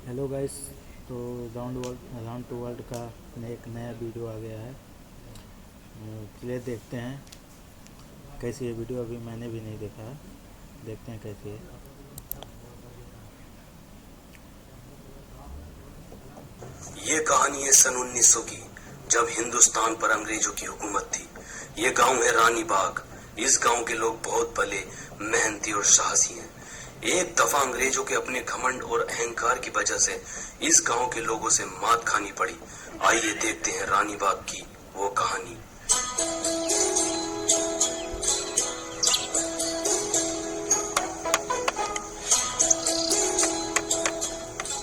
Hello guys. तो round to world का एक नया वीडियो आ गया है। चलिए देखते हैं कैसी है वीडियो। अभी मैंने भी नहीं देखा है, देखते हैं कैसी है। ये कहानी है सन 1900 की, जब हिंदुस्तान पर अंग्रेजों की हुकूमत थी। ये गांव है रानी बाग। इस गांव के लोग बहुत भले, मेहनती और साहसी हैं। एक दफा अंग्रेजों के अपने घमंड और अहंकार की वजह से इस गांव के लोगों से मात खानी पड़ी। आइए देखते हैं रानी बाग की वो कहानी।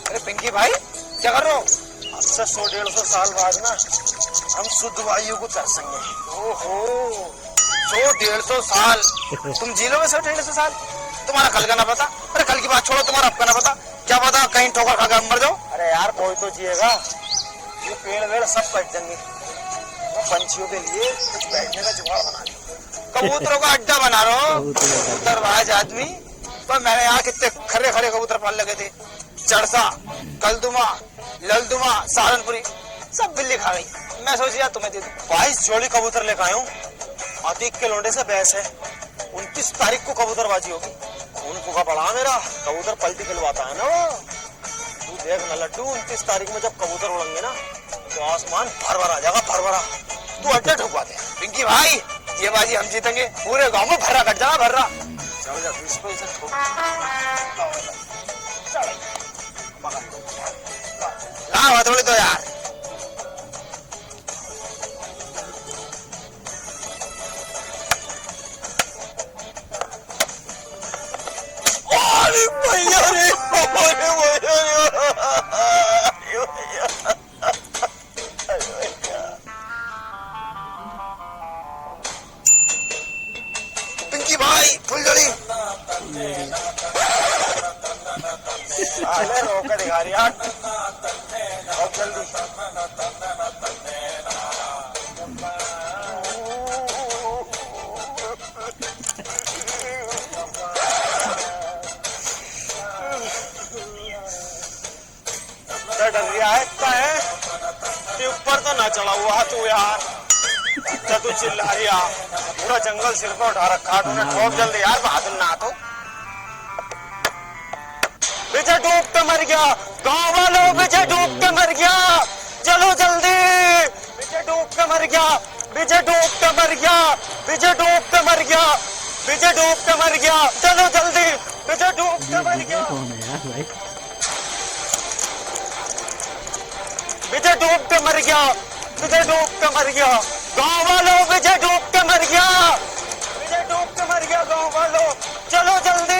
अरे पिंकी भाई, क्या कर रहे हो? आज से 100-150 साल बाद ना हम शुद्ध वायु को तरसेंगे। ओहो, 100-150 साल तुम जी लोगे? 100-150 साल? तुम्हारा कल का ना पता? अरे कल की बात छोड़ो, तुम्हारा अब का ना पता? क्या पता कहीं ठोकर खा कर मर जाओ। अरे यार कोई तो जिएगा, ये पेड़ वेड़ सब कट देंगे। वो पंछियों के लिए कुछ बैठने का जुगाड़ बना लेंगे। कबूतरों का अड्डा बना रहे हो? कबूतरबाज आदमी। पर मैंने यहाँ कितने खरे खरे कबूतर पाल लगे थे। चरसा, कलदुमा, ललदुमा, सहारनपुरी, सब बिल्ली खा गई। मैं सोचिया तुम्हें दे दूं। 22 जोड़ी कबूतर लेकर आया हूँ। अतीक के लोंडे से बहस है। 29 तारीख को कबूतरबाजी होगी। उनको का पड़ा मेरा कबूतर पलटी खिलवाता है ना वो। तू देख ना लड्डू, 29 तारीख में जब कबूतर उड़ेंगे ना तो आसमान भर भर आ जाएगा, भर भरा। तू अड्डा ठुकवा दे। पिंकी भाई, ये बाजी हम जीतेंगे। पूरे गांव में भर्रा कट जाएगा, भर्रा। चल जा, इसको इसे ठोक। हाँ हथौड़ी तो यार। अरे भैया रे, अरे भैया रे। पिंकी भाई, फुलझड़ी। अरे रोक दिखा रही यार, बहुत जल्दी। डर रहा है इतना है कि ऊपर तो ना चढ़ा हुआ तू यार। अच्छा तू चिल्ला रही है, पूरा जंगल सिर पर उठा रखा तूने। ठोक जल्दी यार, बहादुर ना तो विजय डूब के मर गया। गांव वालों, विजय डूब के मर गया, चलो जल्दी। विजय डूब के मर गया, विजय डूब के मर गया, विजय डूब के मर गया, विजय डूब के मर गया, चलो जल्दी। विजय डूब के मर गया, कौन है यार भाई? विजय डूब के मर गया, विजय डूब के मर गया। गांव वालों, विजय डूब के मर गया, विजय डूब के मर गया। गांव वालों, चलो जल्दी।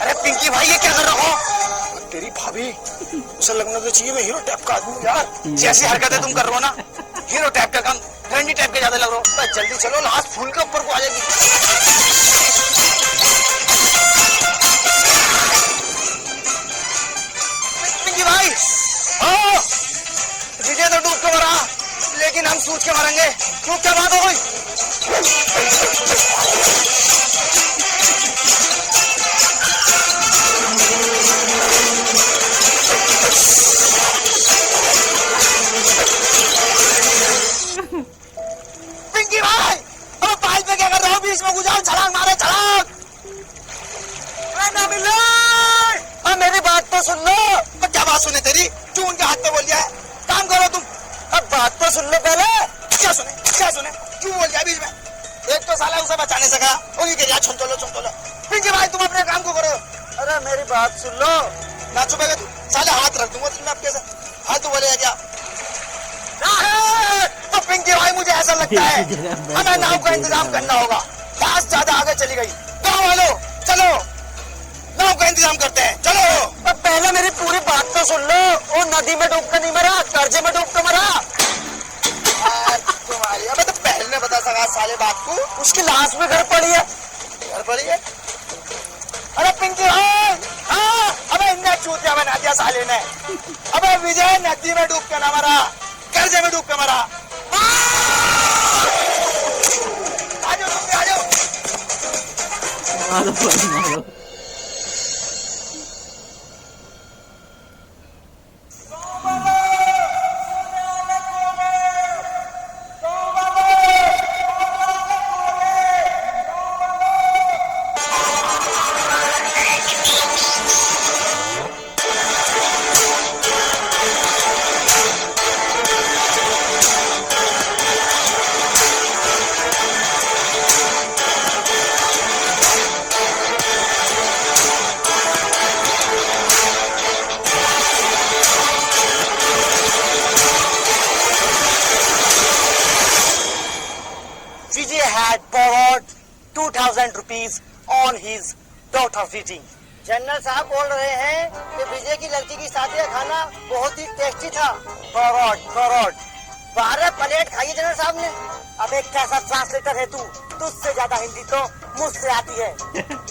अरे पिंकी भाई, ये क्या कर रहा हो? तेरी भाभी, उसे लगना तो चाहिए मैं हीरो टाइप का आदमी हूँ यार। जैसी हरकतें तुम कर रहे हो ना, हीरो टाइप का काम, ट्रेंडी टाइप के ज्यादा लग रहे हो। बस जल्दी चलो, लास्ट फूल के ऊपर को आ जाएगी। पिंकी भाई, हाँ, विजय तो डूब के मरा, लेकिन हम सूझ के मरेंगे। क्यों, क्या बात हो गई? पिंकी भाई, अब पाइप पे क्या कर रहे हो? बीच में गुजाओ, छलांग मारे, छलांग। ना मिले। अब मेरी बात तो सुन लो। अब क्या बात सुने तेरी? क्यों उनके हाथ पे बोल दिया है? काम करो तुम। अब बात तो सुन लो पहले। क्या सुने, क्या सुने? क्यों बोल दिया बीच में? एक तो साला उसे बचाने से कहा, उन्हीं के छुम तो लो, छुम तो लो। पिंकी भाई, तुम अपने काम को करो। अरे मेरी बात सुन लो। ना चुपेगा तू, साले हाथ रख दूंगा तुमने आपके साथ। फालतू बोलेगा क्या? तो पिंकी भाई, मुझे ऐसा लगता है हमें नाव का इंतजाम करना होगा। बात ज्यादा आगे चली गई। गाँव वालों, चलो नाव का इंतजाम करते हैं, चलो। पर पहले मेरी पूरी बात तो सुन लो। वो नदी में डूब कर नहीं मरा, कर्जे में डूब कर मरा। तुम्हारी अब तो पहले ने बता सका साले बात को। उसकी लाश में घर पड़ी है। घर पड़ी है? अरे पिंकी बना दिया साले ने। अबे विजय नदी में डूब के ना मरा, कर्जे में डूब के मरा। आ जाओ तुम भी आ जाओ। मारो भाई मारो। Vijay had borrowed 2,000 rupees on his daughter's wedding. General साहब बोल रहे हैं कि विजय की लड़की की शादी का खाना बहुत ही टेस्टी था। Borrowed. 12 प्लेट खाई जनरल साहब ने। अब एक कैसा ट्रांसलेटर है तू, तुझसे ज्यादा हिंदी तो मुझसे आती है।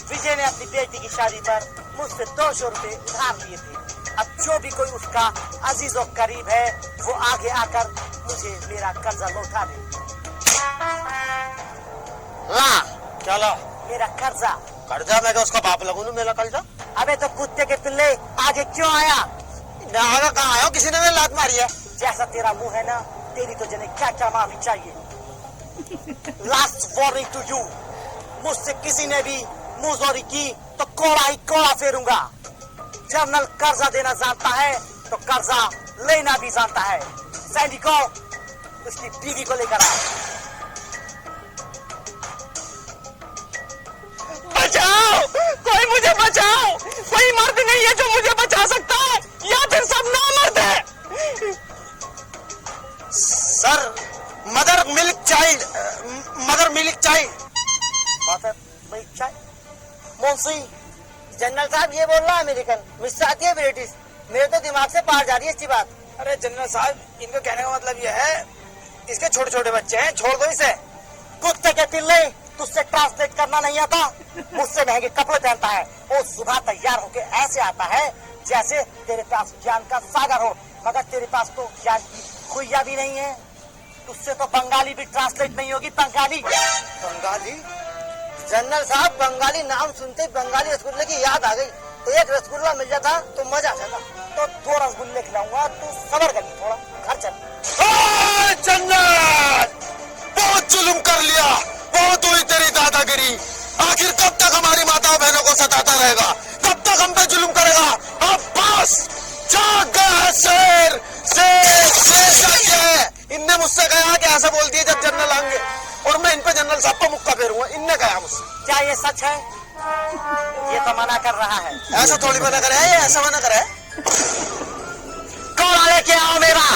विजय ने अपनी बेटी की शादी पर मुझसे 200 रुपए उधार लिए थे। अब जो भी कोई उसका अजीज और करीब है वो आगे आकर मुझे मेरा कर्जा लौटा दे। ला क्या ला? मेरा कर्जा। कर्जा मैं क्या उसका बाप लगू ना मेरा कर्जा? अबे तो कुत्ते के पिल्ले आगे क्यों आया? आगे कहाँ आया? किसी ने मेरी लात मारी है। जैसा तेरा मुंह है ना, तेरी तो जने क्या क्या माफी चाहिए। लास्ट वार्निंग टू यू, मुझसे किसी ने भी मुंहजोरी की तो कोड़ा ही कोड़ा फेरूंगा। जनरल कर्जा देना जानता है तो कर्जा लेना भी जानता है। सैनिकों, उसकी बीवी को लेकर आ। बचाओ, कोई मुझे बचाओ। कोई मर्द नहीं है जो मुझे बचा सकता है, या फिर सब नामर्द है। Sir, mother milk child. Munshi, general साहब ये बोल रहा है अमेरिकन, मुझसे आती है ब्रिटिश। मेरे तो दिमाग से बाहर जा रही है इसकी बात। अरे जनरल साहब, इनको कहने का मतलब ये है, इसके छोटे छोटे बच्चे हैं, छोड़ दो इसे। कुत्ते के पिल्ले, तुझसे ट्रांसलेट करना नहीं आता। मुझसे महंगे कपड़े पहनता है और सुबह तैयार होके ऐसे आता है जैसे तेरे पास ज्ञान का सागर हो, मगर तेरे पास तो ज्ञान की खुइया भी नहीं है। तुझसे तो बंगाली भी ट्रांसलेट नहीं होगी। बंगाली जनरल साहब, बंगाली नाम सुनते ही बंगाली रसगुल्ले की याद आ गई। एक रसगुल्ला मिल जाता तो मजा आ जाता। तो 2 रसगुल्ले खिलाऊंगा, तू सबर कर थोड़ा, घर चल। जन्नत, बहुत जुल्म कर लिया, बहुत हुई तेरी दादागिरी। आखिर कब तक हमारी माताओं बहनों को सताता रहेगा? कब तक हम पे जुल्म करेगा? अब बस, जाग गया है शेर, जाग गया है। इनने मुझसे कहा कि ऐसा बोल दिए जब जनरल आएंगे, और मैं इन पे जनरल साहब को मुक्का फेरूंगा। इनने कहा मुझसे। क्या ये सच है? ये तो मना कर रहा है। ऐसा थोड़ी मना करे है, ये ऐसा मना करे है। कौन लेके आओ मेरा?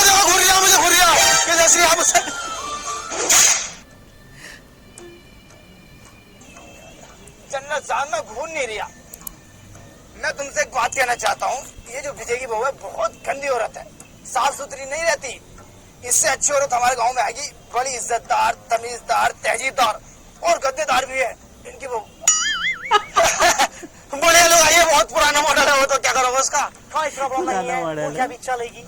देखो घुरिया, मुझे घुरिया कि जैसे आप मुझसे। जनरल साहब, मैं घूर नहीं रहा। मैं तुमसे एक बात कहना चाहता हूँ, ये जो विजय की बहू है बहुत गंदी औरत है, साफ सुथरी नहीं रहती। इससे अच्छी औरत हमारे गांव में आएगी, बड़ी इज्जतदार, तमीजदार, तहजीबदार और गद्देदार भी है इनकी बहू। बढ़िया लोग आइए, बहुत पुराना मॉडल है वो, तो क्या करोगे उसका? कोई प्रॉब्लम नहीं है, मुझे भी चलेगी।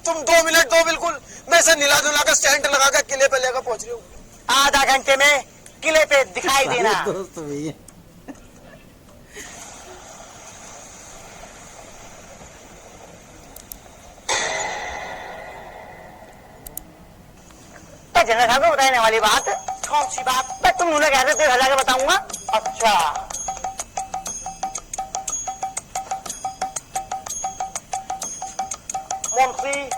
तुम 2 मिनट दो, बिल्कुल मैं से नीला धुला कर स्टैंड लगा कर किले पे लेकर पहुंच रही हूँ। आधा घंटे में किले पे दिखाई देना। दोस्त भैया जनरल साहब को बताने वाली बात। कौन सी बात? मैं तुम उन्हें कहते थे, घर जाके बताऊंगा। अच्छा, मुंशी,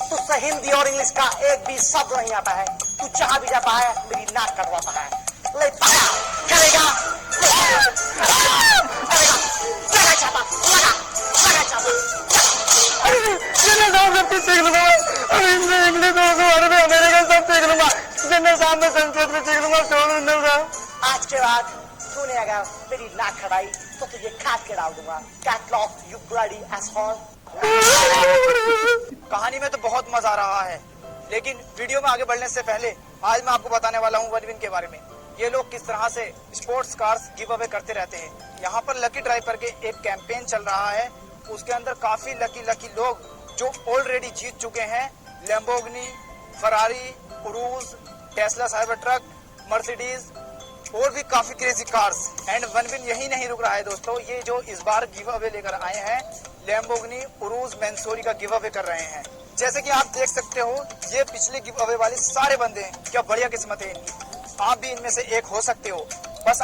तुझसे हिंदी और इंग्लिश का एक भी शब्द नहीं आता है। तू जहाँ भी जाता है मेरी नाक कटवाता है। ले पाया करेगा, लगा चाहता, लगा चाहता। सब सीख लूंगा, इंग्लिश अमेरिकन सब सीख लूंगा। जनरल साहब में संस्कृत में सीख लूंगा। छोड़ जनरल साहब। आज के बाद तूने अगर मेरी नाक खड़ाई तो तुझे काट के डाल दूंगा। Get lost, you bloody asshole। कहानी में तो बहुत मजा आ रहा है, लेकिन वीडियो में आगे बढ़ने से पहले आज मैं आपको बताने वाला हूँ वनविन के बारे में। ये लोग किस तरह से स्पोर्ट्स कार्स गिव अवे करते रहते हैं। यहाँ पर लकी ड्राइव करके एक कैंपेन चल रहा है, उसके अंदर काफी लकी लोग जो ऑलरेडी जीत चुके हैं लैम्बोर्गिनी, फरारी, उरूज, टेस्ला साइबर ट्रक, मर्सिडीज और भी काफी क्रेजी कार्स। एंड वनविन यही नहीं रुक रहा है दोस्तों, ये जो इस बार गिव अवे लेकर आए हैं लैम्बोर्गिनी, उरूज, मैंसोरी का गिव अवे कर रहे हैं। जैसे कि आप देख सकते हो ये पिछले गिव अवे वाले सारे बंदे हैं। क्या बढ़िया किस्मत है इनकी, आप भी इनमें से एक हो सकते हो। बस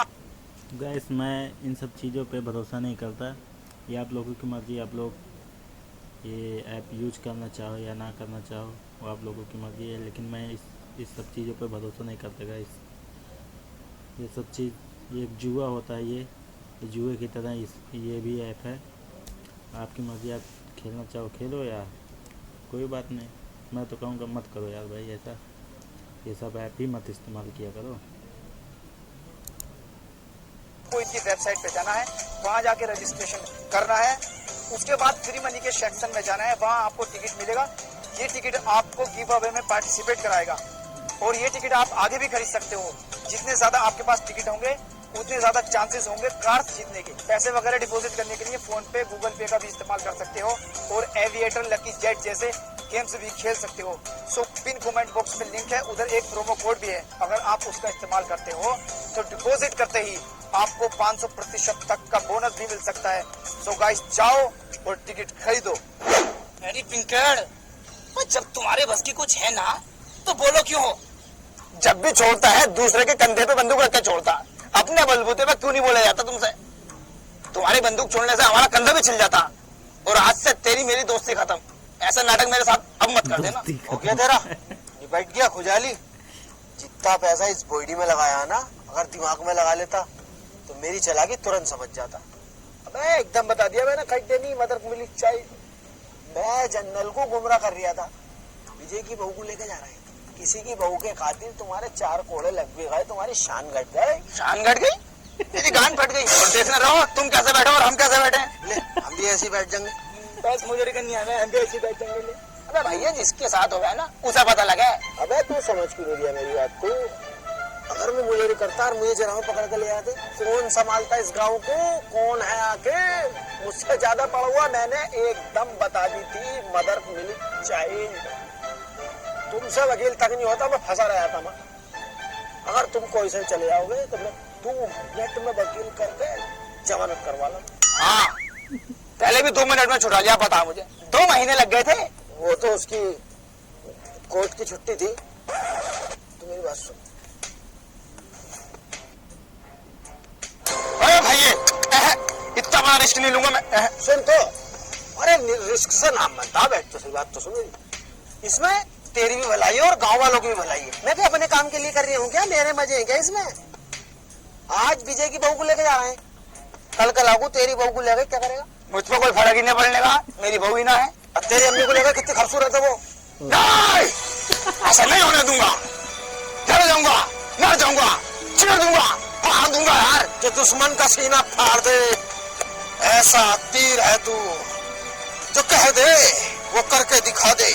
गाइस मैं इन सब चीज़ों पे भरोसा नहीं करता, ये आप लोगों की मर्ज़ी। आप लोग ये ऐप यूज करना चाहो या ना करना चाहो वो आप लोगों की मर्ज़ी है, लेकिन मैं इस सब चीज़ों पे भरोसा नहीं करता गाइस। ये सब चीज़ ये एक जुआ होता है, ये जुए की तरह ये भी ऐप है। आपकी मर्ज़ी, आप खेलना चाहो खेलो या कोई बात नहीं। मैं तो कहूँगा मत करो यार भाई, ऐसा ये सब ऐप ही मत इस्तेमाल किया करो। को इनकी वेबसाइट पे जाना है, वहाँ जाके रजिस्ट्रेशन करना है, उसके बाद फ्री मनी के सेक्शन में जाना है, वहाँ आपको टिकट मिलेगा। ये टिकट आपको गिव अवे में पार्टिसिपेट कराएगा और ये टिकट आप आगे भी खरीद सकते हो। जितने ज्यादा आपके पास टिकट होंगे उतने ज्यादा चांसेस होंगे कार्स जीतने के। पैसे वगैरह डिपॉजिट करने के लिए फोन पे, गूगल पे का भी इस्तेमाल कर सकते हो और एविएटर, लकी जेट जैसे गेम्स भी खेल सकते हो। सो पिन कमेंट बॉक्स में लिंक है, उधर एक प्रोमो कोड भी है। अगर आप उसका इस्तेमाल करते हो तो डिपॉजिट करते ही आपको 500% तक का बोनस भी मिल सकता है। सो गाइस जाओ और टिकट खरीदो। अरे पिंकड़, जब तुम्हारे बस की कुछ है ना तो बोलो क्यों हो? जब भी छोड़ता है दूसरे के कंधे पे बंदूक रख के छोड़ता, अपने बलबूते पे क्यों नहीं बोला जाता तुमसे? तुम्हारी बंदूक छोड़ने से हमारा कंधा भी छिल जाता। और आज से तेरी मेरी दोस्ती खत्म। ऐसा नाटक मेरे साथ अब मत कर देना। हो गया तेरा, निपट गया खुजाली। जितना पैसा इस बोइडी में लगाया ना, अगर दिमाग में लगा लेता तो मेरी चालाकी तुरंत समझ जाता। अबे एकदम बता दिया मैंने, खड्डे नहीं मदर मिली चाहिए। मैं जनरल को गुमराह कर रहा था, विजय की बहू को लेकर जा रहे हैं। किसी की बहू के खातिर तुम्हारे 4 कोड़े लग भी गए, तुम्हारी शान घट गए। शान घट गई, तेरी गांड फट गई। और देखना रहो तुम कैसे बैठो और हम कैसे बैठे। ले हम भी ऐसे बैठ जाएंगे। बस मुझे करनी है, हम भी ऐसे बैठ जाएंगे। अबे भैया जिसके साथ हो गया ना उसे पता लगा। अबे तू समझ क्यों नहीं दिया मेरी बात को? अगर मैं मुझे करता और मुझे जरा पकड़ के ले आते, कौन संभालता इस गांव को? कौन है आके? मुझसे ज्यादा पड़ा हुआ मैंने एकदम बता दी थी, मदर मिली चाइल्ड। तुमसे वकील तक नहीं होता, मैं फंसा रहा था मैं। अगर तुम कोई से चले आओगे तो मैं 2 मिनट में वकील करके जमानत करवा लो। हाँ पहले भी 2 मिनट में छुड़ा लिया, पता मुझे 2 महीने लग गए थे। वो तो उसकी कोर्ट की छुट्टी थी। तो मेरी बात सुन। अरे भैया इतना बड़ा रिस्क नहीं लूंगा मैं। सुन तो, अरे रिस्क से नाम बनता। बैठ तो सही बात तो सुन मेरी। इसमें तेरी भी भलाई है और गांव वालों की भी भलाई है। मैं क्या अपने काम के लिए कर रही हूँ क्या? मेरे मजे हैं क्या इसमें? आज विजय की बहू को लेके जा रहे हैं, कल लागू तेरी बहू को लेकर क्या करेगा? मुझ पर कोई फर्क ही नहीं पड़ने का, मेरी बहू ही ना है। अब तेरी अम्मी को लेकर कितनी खूबसूरत है वो। नहीं ऐसा नहीं होने दूंगा। चले जाऊंगा, मर जाऊंगा, चिढ़ दूंगा, फाड़ दूंगा यार। जो दुश्मन का सीना फाड़ दे, ऐसा तीर है तू। जो कह दे वो करके दिखा दे,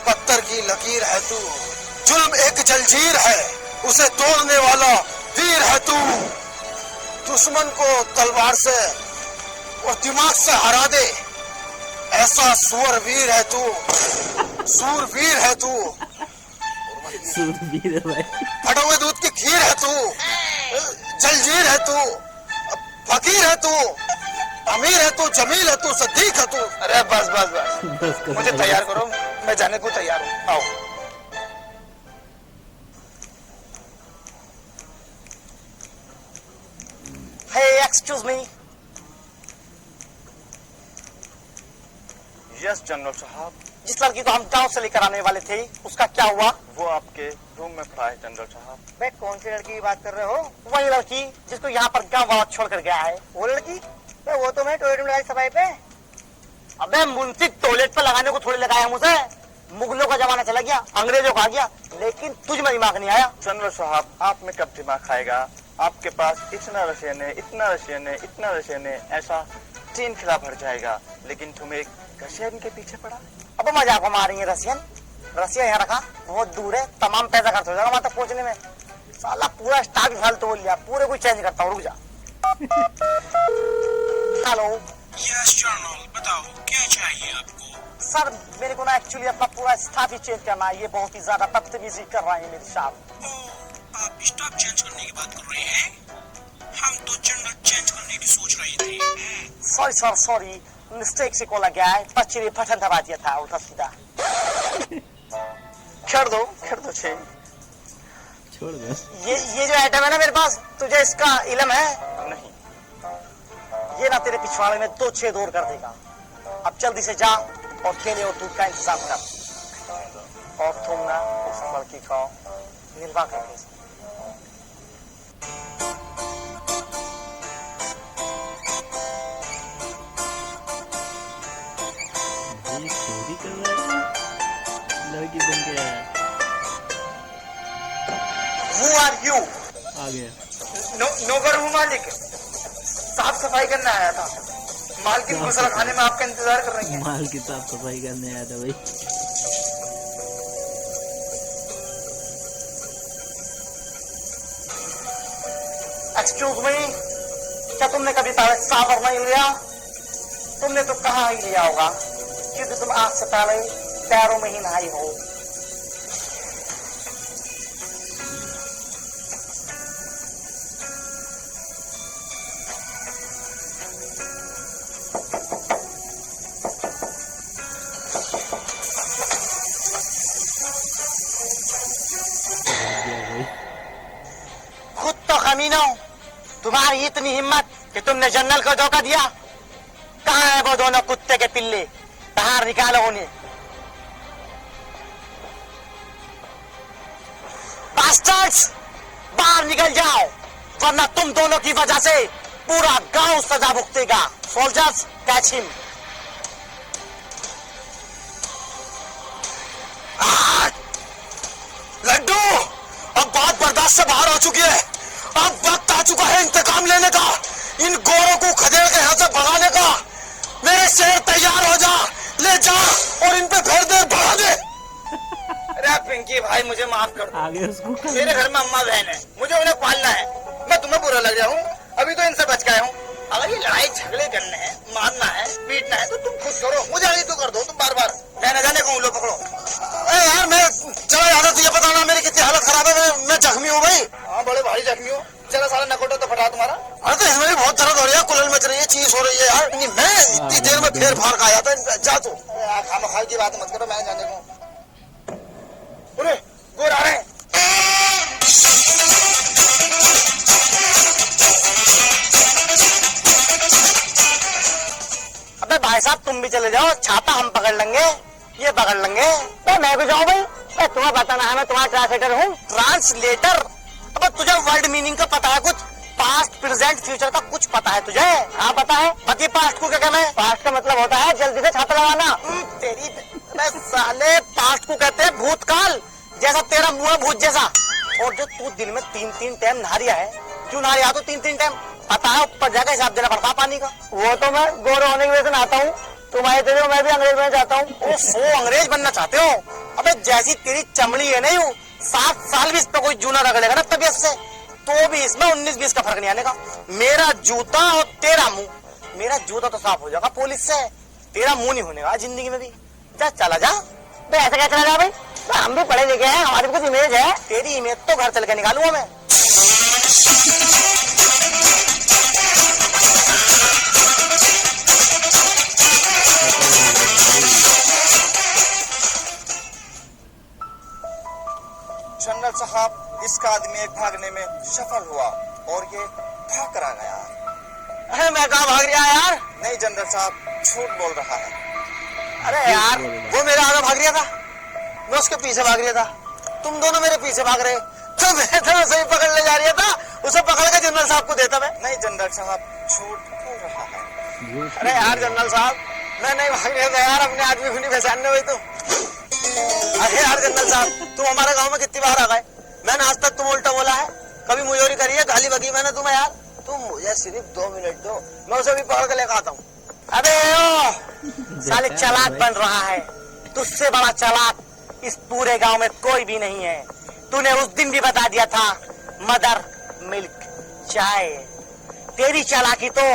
पत्थर की लकीर है तू। जुल्म एक जंजीर है, उसे तोड़ने वाला वीर है तू। दुश्मन को तलवार से और दिमाग से हरा दे, ऐसा सूरवीर है तू। सूरवीर है तू। सूरवीर है भाई। फटे हुए दूध की खीर है तू। जलजीर है तू, फकीर है तू, अमीर है तू, जमील है तू, सदीक है तू। अरे बस बस बस, बस करो मुझे भाई। तैयार करो, मैं जाने को तैयार हूँ। आओ। Hey, excuse me. Yes general साहब, जिस लड़की को हम गांव से लेकर आने वाले थे उसका क्या हुआ? वो आपके रूम में पड़ा है जनरल साहब। बे कौन सी लड़की की बात कर रहे हो? वही लड़की जिसको यहाँ पर गांव वाला छोड़ कर गया है। वो लड़की? बे वो तो मैं टॉयलेट में लगाई सफाई पे। अबे मुंशी टॉयलेट पे लगाने को थोड़ी लगाया मुझे। मुगलों का जमाना चला गया, अंग्रेजों का आ गया, लेकिन तुझ में दिमाग नहीं आया। जनरल साहब, आप में कब दिमाग खाएगा? आपके पास इतना रशियन है, इतना रशियन है, इतना रशियन है, ऐसा 3 खिला भर जाएगा, लेकिन तुम एक रशियन के पीछे पड़ा। अब मजाक को मारेंगे रशियन? रसिया यहाँ रखा, बहुत दूर है, तमाम पैसा खर्च हो जाएगा वहां तक पहुंचने में। साला पूरा स्टाफ ही फालतू बोल लिया, पूरे को चेंज करता हूँ, रुक जा। हेलो यस जनरल, बताओ क्या चाहिए आपको? सर, मेरे को ना एक्चुअली अपना पूरा स्टाफ ही चेंज करना है, ये बहुत ही ज्यादा बदतमीजी कर रहे हैं मेरे साथ। ओह, आप स्टाफ चेंज करने की बात कर रहे हैं? हम तो जनरल चेंज करने की सोच रहे थे। सॉरी सर, सॉरी, मिस्टेक से कॉल गया है, पच्चीस पठन दबा दिया था उल्टा सीधा। कर दो चेंज। छोड़ दो। ये जो आइटम है ना मेरे पास, तुझे इसका इल्म है? नहीं। ये ना तेरे पिछवाड़े में 2 छेद और कर देगा। अब जल्दी से जा और केले और दूध का इंतजाम कर, और तुम ना उस लड़की को मिलवा कर भेज। ये चोरी कर रहा है, लड़की बन के आया। Who are you? आ गया। नौकर हूँ मालिक, साफ सफाई करने आया था। मालकिन गुस्सा खाने में आपका इंतजार कर रही है। माल की साफ सफाई करने आया था भाई। एक्सक्यूज मी, क्या तुमने कभी सावर नहीं लिया? तुमने तो कहाँ ही लिया होगा, क्योंकि तुम आज से पहले पैरों में ही नहाई हो। खुद तो कमीनो, तुम्हारी इतनी हिम्मत कि तुमने जनरल को धोखा दिया। कहाँ है वो दोनों कुत्ते के पिल्ले? बाहर निकालो उन्हें। बास्टर्ड्स, बाहर निकल जाओ, वरना तुम दोनों की वजह से पूरा गांव सजा भुगतेगा। Soldiers, catch him. लड्डू, अब बात बर्दाश्त से बाहर आ चुकी है। अब वक्त आ चुका है इंतकाम लेने का, इन गोरों को खदेड़ के यहाँ से भगाने का। मेरे शेर तैयार हो जा, ले जा और इन पे फिर दे, भगा दे। अरे पिंकी भाई, मुझे माफ कर दो। आगे उसको मेरे घर में अम्मा बहन है, मुझे उन्हें पालना है। मैं तुम्हें बुरा लग रहा हूँ, अभी तो इनसे बच गया हूँ। अगर ये लड़ाई झगड़े करने हैं, मारना है, पीटना है, तो तुम खुद करो, मुझे आगे तो कर दो। तुम बार बार रहने जाने को लो पकड़ो। अरे यार, मैं चला यार, तुझे पता ना मेरी कितनी हालत खराब है, मैं जख्मी हूँ भाई। हाँ, बड़े भारी जख्मी हो। चला सारा नकोटा तो फटा तुम्हारा। अरे तो इसमें भी बहुत दर्द हो रही है, कुलल मच रही है, चीज हो रही है यार। मैं इतनी देर में फेर फार का आया था। जा तू। खामखाई की बात मत करो, मैं जाने को। अरे गोर आ रहे हैं। अबे भाई साहब, तुम भी चले जाओ, छाता हम पकड़ लेंगे, ये पकड़ लेंगे। तो मैं भी जाऊँ भाई? तुम्हें बताना है, मैं तुम्हारा ट्रांसलेटर हूँ। ट्रांसलेटर? अब तुझे वर्ड मीनिंग का पता है कुछ? पास्ट, प्रेजेंट, फ्यूचर का कुछ पता है तुझे? हाँ पता है। बाकी पास्ट को क्या कहना है? पास्ट का मतलब होता है जल्दी से छाता लगाना। तेरी साले, पास्ट को कहते हैं भूतकाल, जैसा तेरा मुंह है भूत जैसा। और जो तू दिन में 3-3 टाइम नहा रिया है, क्यों नहा रिया? तो 3-3 टाइम पता है, ऊपर जाकर हिसाब देना पड़ता है पानी का। वो तो मैं गोरे होने की वजह से नहाता हूँ, तुम्हारे तेरे मैं भी अंग्रेज बनना चाहता हूँ। वो अंग्रेज बनना चाहते हो? अबे जैसी तेरी चमड़ी है नहीं, 7 साल भी इस पे कोई जूना रगड़ेगा ना तबीयत से, तो भी इसमें 19-20 का फर्क नहीं आने का। मेरा जूता और तेरा मुंह, मेरा जूता तो साफ हो जाएगा पुलिस से, तेरा मुंह नहीं होने का जिंदगी में भी। जा, चला जा। ऐसा क्या चला जा भाई? हम भी पढ़े लिखे हैं, हमारी कुछ इमेज है। तेरी इमेज तो घर चल के निकालूंगा मैं। जनरल साहब, इसका आदमी एक भागने में सफल हुआ और ये भाग रहा गया। अरे मैं कहाँ भाग रहा यार? नहीं जनरल साहब, झूठ बोल रहा है। अरे यार, वो मेरे आगे भाग रहा था, मैं उसके पीछे भाग रहा था, तुम दोनों मेरे पीछे भाग रहे, तो मैं तो सही पकड़ने जा रहा था, उसे पकड़ के जनरल साहब को देता मैं। नहीं जनरल साहब, झूठ बोल रहा है। अरे यार जनरल साहब, मैं नहीं भाग रहा था यार, अपने आदमी को नहीं पहचानने हुई। तो अरे यार जनरल साहब, तुम हमारे गांव में कितनी बार आ गए, मैंने आज तक तुम उल्टा बोला है? कभी मुजोरी करी है, गाली बकी मैंने तुम्हें यार? तुम मुझे सिर्फ 2 मिनट दो, मैं उसे भी पकड़ के लेकर आता हूँ। अबे ओ साले चालाक बन रहा है, तुझसे बड़ा चालाक इस पूरे गांव में कोई भी नहीं है। तूने उस दिन भी बता दिया था मदर मिल्क चाय। तेरी चालाकी तो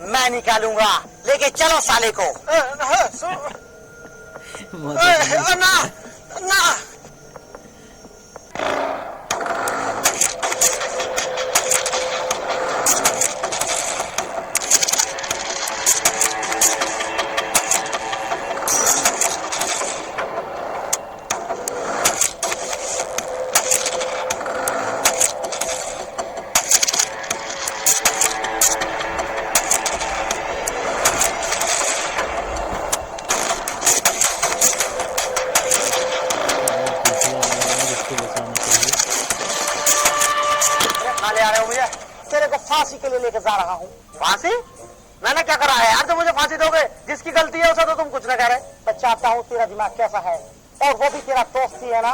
मैं निकालूंगा, लेके चलो साले को। ना ना तेरे को फांसी के लिए लेकर जा रहा हूँ। फांसी? मैंने क्या करा है यार, तो मुझे फांसी दोगे? जिसकी गलती है उसे तो तुम कुछ न कह रहे। मैं चाहता हूँ तेरा दिमाग कैसा है, और वो भी तेरा दोस्त ही है ना।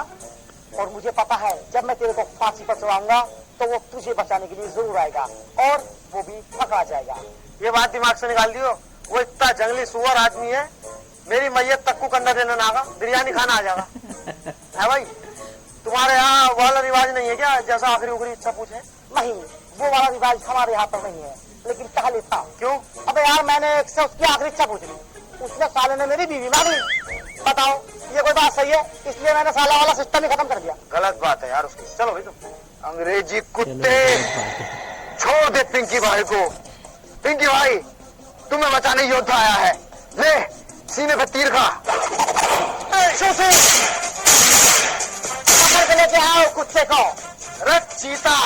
और मुझे पता है जब मैं तेरे को फांसी पर चढ़ाऊंगा तो वो तुझे बचाने के लिए जरूर आएगा, और वो भी पकड़ा जाएगा। ये बात दिमाग से निकाल दियो। वो इतना जंगली सुअर आदमी है, मेरी मैयत तक को कंधा देने ना आगा, बिरयानी खाना आ जाएगा। है भाई, तुम्हारे यहाँ वाला रिवाज नहीं है क्या, जैसा आखिरी उखरी इच्छा पूछे? नहीं, वो वाला रिवाज हमारे यहाँ पर नहीं है, लेकिन पहले था। क्यों? अबे यार, मैंने एक से उसकी आखिरी इच्छा पूछ ली, उसने साले ने मेरी बीवी मांग ली। बताओ, ये कोई बात सही है? इसलिए मैंने साला वाला सिस्टम ही खत्म कर दिया। गलत बात है यार उसकी। चलो भाई तुम अंग्रेजी कुत्ते, छोड़ दे पिंकी भाई को। पिंकी भाई, तुम्हें बचाने योद्धा आया है, ले सीने पे तीर खा। पकड़ के लेके आओ कुत्ते को। रथ चीता,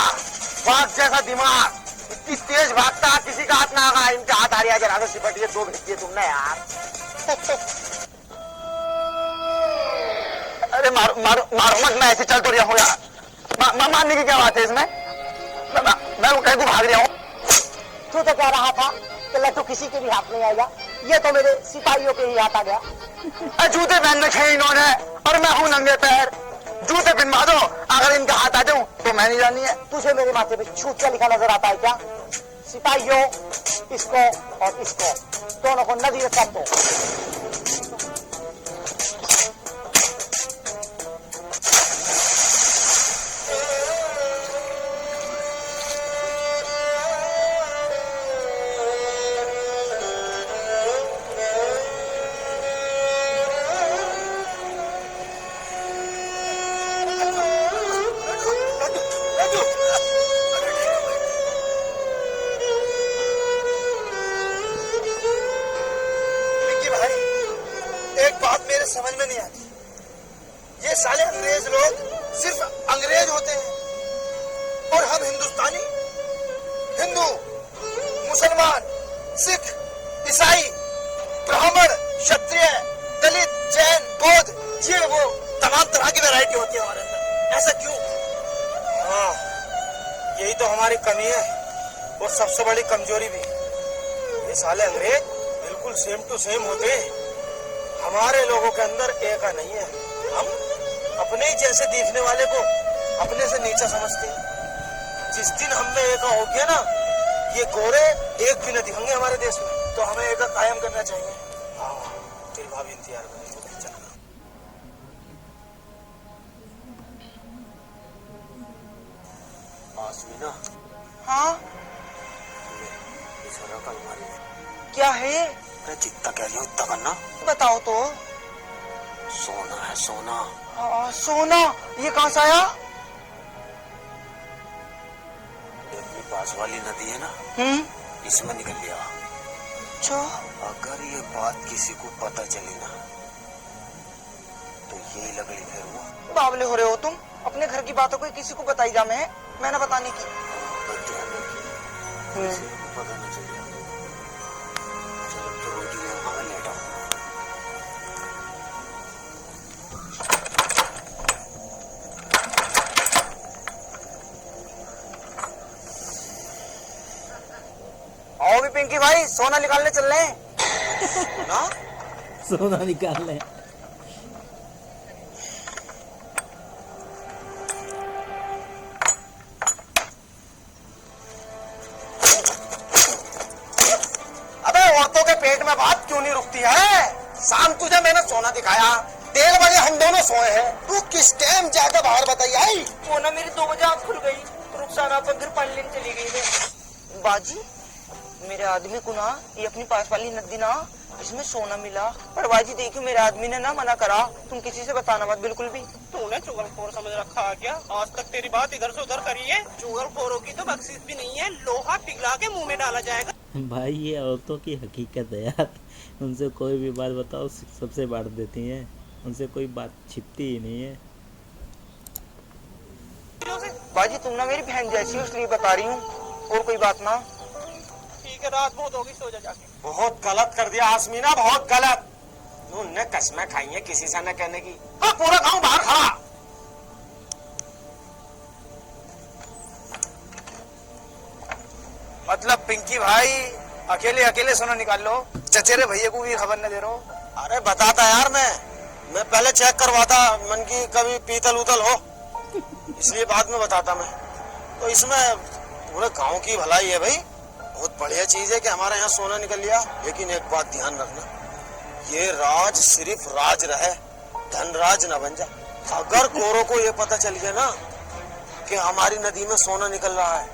बाघ जैसा दिमाग, इतनी तेज भागता, किसी का हाथ ना आगा। इनका हाथ आ रहा है, जरा सिपटिए, 2 भेज दिए तुमने यार। अरे मारो मारो मारो मत, मैं ऐसे चल तो रहा हूँ यार। मारने की क्या बात है इसमें? मैं वो कहीं को भाग रहा हूँ। तू तो कह रहा था कि लड्डू किसी के भी हाथ नहीं आएगा, ये तो मेरे सिपाहियों के ही हाथ आ गया। जूते पहन रखे इन्होंने और मैं हूँ नंगे पैर। जूते पहनवा दो, अगर इनका हाथ आ जाऊं तो मैं नहीं जानी है। तुझे मेरे माथे पे छूट क्या लिखा नजर आता है क्या? सिपाहियों, इसको और इसको दोनों को नदी में फेंक दो। समझ में नहीं आती, ये साले अंग्रेज लोग सिर्फ अंग्रेज होते हैं और हम हिंदुस्तानी, हिंदू, मुसलमान, सिख, ईसाई, ब्राह्मण, क्षत्रिय, दलित, जैन, बौद्ध, ये वो तमाम तरह की वैरायटी होती है हमारे अंदर। ऐसा क्यों? हाँ, यही तो हमारी कमी है और सबसे बड़ी कमजोरी भी। ये साले अंग्रेज बिल्कुल सेम टू सेम होते हैं, हमारे लोगों के अंदर एक नहीं है। हम अपने ही जैसे देखने वाले को अपने से नीचा समझते हैं। जिस दिन हम में एक हो गया ना, ये गोरे एक भी न दिखेंगे हमारे देश में। तो हमें एक कायम करना चाहिए। हाँ, तेरी भाभी इंतजार कर रही है, चल। आसमीना, हाँ, इस रकम अलमारी में क्या है? मैं जितना कह रही हूँ इतना करना। बताओ तो। सोना है, सोना। सोना? ये कहाँ से आया? ये अपनी पास वाली नदी है ना, इसमें निकल लिया। अच्छा। अगर ये बात किसी को पता चली ना तो यही लकड़ी फिर वो। बावले हो रहे हो तुम, अपने घर की बातों को किसी को बताई जा। मैंने बताने की। किसी को पता नहीं चल। आओ भी पिंकी भाई, सोना निकालने चल रहे हैं। ना? सोना निकाल ले। औरतों के पेट में बात क्यों नहीं रुकती है? शाम तुझे मैंने सोना दिखाया, 1:30 बजे हम दोनों सोए हैं, तू किस टाइम जाकर बाहर बताई आई? वो ना मेरी 2 बजे आँख खुल गई, रुखसाना पर घर पानी लेने चली गई है। बाजी मेरे आदमी को ना ये अपनी पास वाली नदी ना इसमें सोना मिला, पर बाजी देखियो मेरे आदमी ने ना मना करा, तुम किसी से बताना मत बिल्कुल भी। तूने चुगलखोर समझ रखा है क्या? आज तक तेरी बात इधर से उधर करी है। चुगलखोरों की तो बख्शिश भी नहीं है, लोहा पिघला के मुंह में डाला जाएगा। भाई ये औरतों की हकीकत है यार, उनसे कोई भी बात बताओ सबसे बांट देती हैं, उनसे कोई बात छिपती ही नहीं है। बाजी तुम ना मेरी बहन जैसी हो इसलिए बता रही हूँ, और कोई बात ना। ठीक है, रात बहुत होगी, सो जा जाके। बहुत गलत कर दिया आसमीना, बहुत गलत। उनने कसमें खाई है किसी से न कहने की। हाँ, पूरा गांव बाहर खड़ा। मतलब पिंकी भाई अकेले अकेले सोना निकाल लो, चचेरे भैया को भी खबर न दे रहो। अरे बताता यार, मैं पहले चेक करवाता मन की कभी पीतल उतल हो, इसलिए बाद में बताता मैं। तो इसमें पूरे गांव की भलाई है भाई, बहुत बढ़िया चीज है कि हमारे यहाँ सोना निकल लिया। लेकिन एक बात ध्यान रखना, ये राज सिर्फ राज रहे, धनराज न बन जा। अगर गोरों को ये पता चल गया ना कि हमारी नदी में सोना निकल रहा है,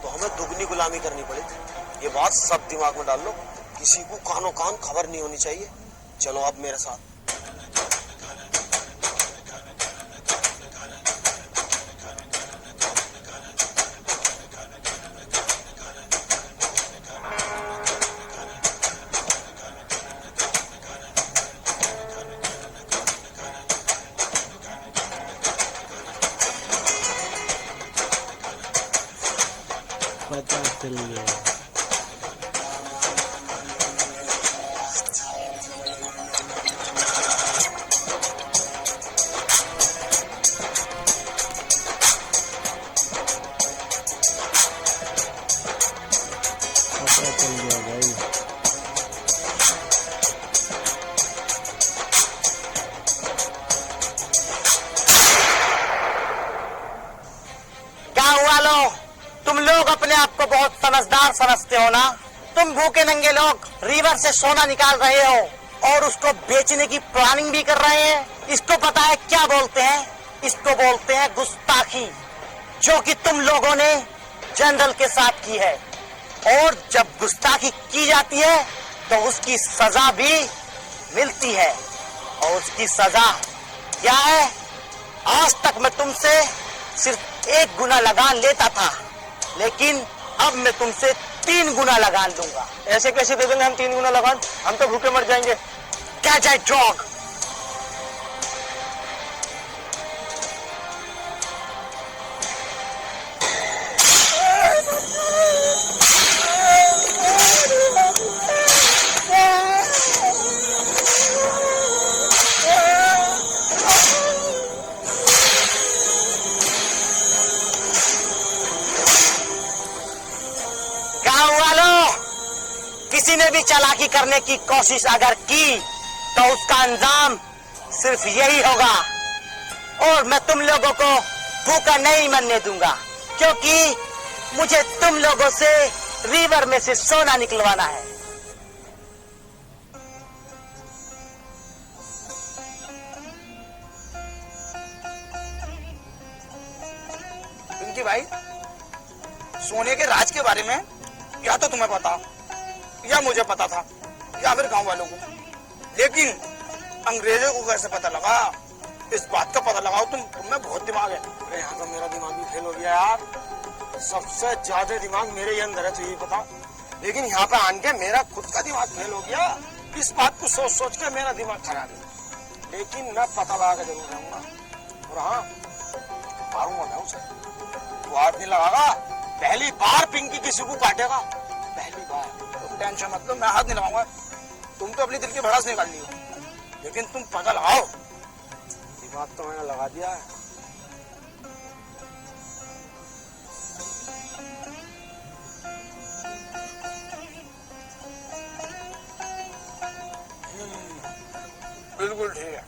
तो हमें दुगनी गुलामी करनी पड़ेगी। ये बात सब दिमाग में डाल लो, किसी को कानो कान खबर नहीं होनी चाहिए। चलो अब मेरे साथ। पता चल गया। पता चल गया भाई। गाँव वालों, तुम लोग अपने आप को बहुत समझदार समझते हो ना। तुम भूखे नंगे लोग रिवर से सोना निकाल रहे हो और उसको बेचने की प्लानिंग भी कर रहे हैं। इसको पता है क्या बोलते हैं? इसको बोलते हैं गुस्ताखी, जो कि तुम लोगों ने जनरल के साथ की है। और जब गुस्ताखी की जाती है तो उसकी सजा भी मिलती है। और उसकी सजा क्या है? आज तक मैं तुमसे सिर्फ 1 गुना लगान लेता था, लेकिन अब मैं तुमसे 3 गुना लगान दूंगा। ऐसे कैसे दे देंगे हम 3 गुना लगान? हम तो भूखे मर जाएंगे। क्या जाए डॉग। गाँव वालों, किसी ने भी चालाकी करने की कोशिश अगर की तो उसका अंजाम सिर्फ यही होगा। और मैं तुम लोगों को भूखा नहीं मरने दूंगा, क्योंकि मुझे तुम लोगों से रिवर में से सोना निकलवाना है। पिंकी भाई, सोने के राज के बारे में या तो तुम्हें पता या मुझे पता था या फिर गांव वालों को, लेकिन अंग्रेजों को कैसे पता लगा? इस बात का पता लगाओ, तुम्हें बहुत दिमाग है। अरे यहाँ का मेरा दिमाग भी फेल हो गया यार, सबसे ज्यादा दिमाग मेरे ही अंदर है तुझे पता। लेकिन यहाँ पे आन के मेरा खुद का दिमाग फेल हो गया। इस बात को सोच सोच के मेरा दिमाग खराब है। लेकिन मैं पता लगा के जरूर रहूंगा, और हाँ मारूंगा मैं उसे। तू हाथ नहीं लगागा, पहली बार पिंकी किसी को काटेगा, पहली बार। तुम टेंशन मत लो, मैं हाथ नहीं लगाऊंगा। तुम तो अपनी दिल की भड़ास निकाल ली हो, लेकिन तुम पता लगाओ। दिमाग तो मैंने लगा दिया है। बिल्कुल ठीक है।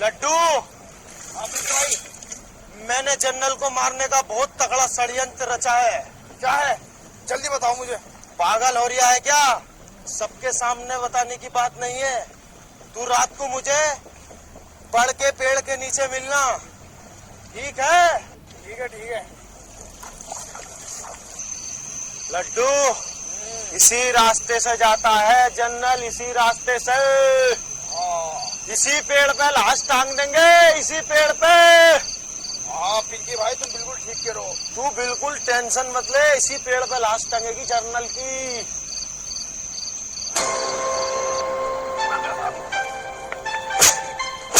लड्डू, मैंने मैंने जनरल को मारने का बहुत तगड़ा षड्यंत्र रचा है। क्या है? जल्दी बताओ मुझे। पागल हो रहा है क्या? सबके सामने बताने की बात नहीं है। तू रात को मुझे बढ़ के पेड़ के नीचे मिलना, ठीक है? ठीक है ठीक है। लड्डू इसी रास्ते से जाता है जनरल, इसी रास्ते से। इसी पेड़ पे लाश टांग देंगे, इसी पेड़ पे। हाँ पिंकी भाई तुम बिल्कुल ठीक कह रहे हो। तू बिल्कुल टेंशन मत ले, इसी पेड़ पे लाश टंगेगी जनरल की।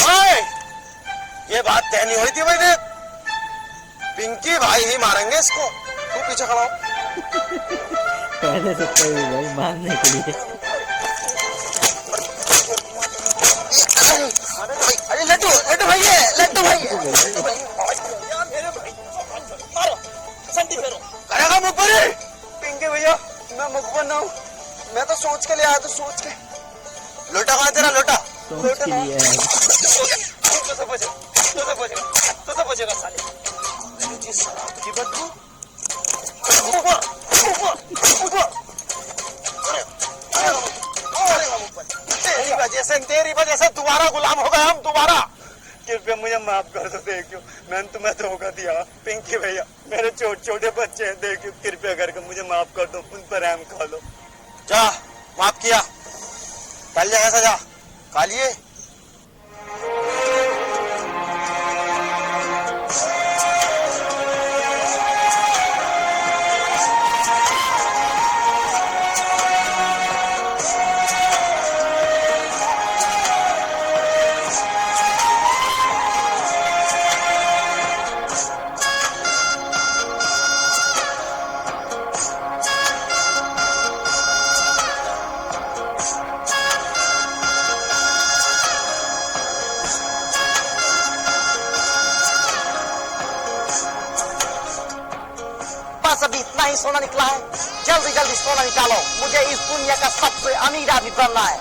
ओए, ये बात तय नहीं हुई थी मैंने। पिंकी भाई ही मारेंगे इसको। तू पीछे खड़ा हो। पहले से कोई भाई मारने के लिए। अरे लड्डू लड्डू भाई है, लड्डू भाई है। मारो, संटी फेरो। करेगा मुख पर? पिंकी भैया, मैं मुख पर ना हूँ। मैं तो सोच के ले आया, तो सोच के। लोटा कहाँ तेरा लोटा? सोच के लिए है। तो बचेगा साले। जी शराब की बदबू। ऊपर, ऊपर, ऊपर। तेरी वजह से दोबारा गुलाम हो गए हम, दोबारा। कृपया मुझे माफ कर दो, देखियो मैंने तुम्हें धोखा दिया। पिंकी भैया, मेरे छोटे छोटे बच्चे हैं, देखियो कृपया करके मुझे माफ कर दो, उन पर रहम खा लो। जा, माफ किया, कल जाएगा सजा, कालिए। बस अभी इतना ही सोना निकला है, जल्दी जल्दी सोना निकालो, मुझे इस दुनिया का सबसे अमीर आदमी बनना है।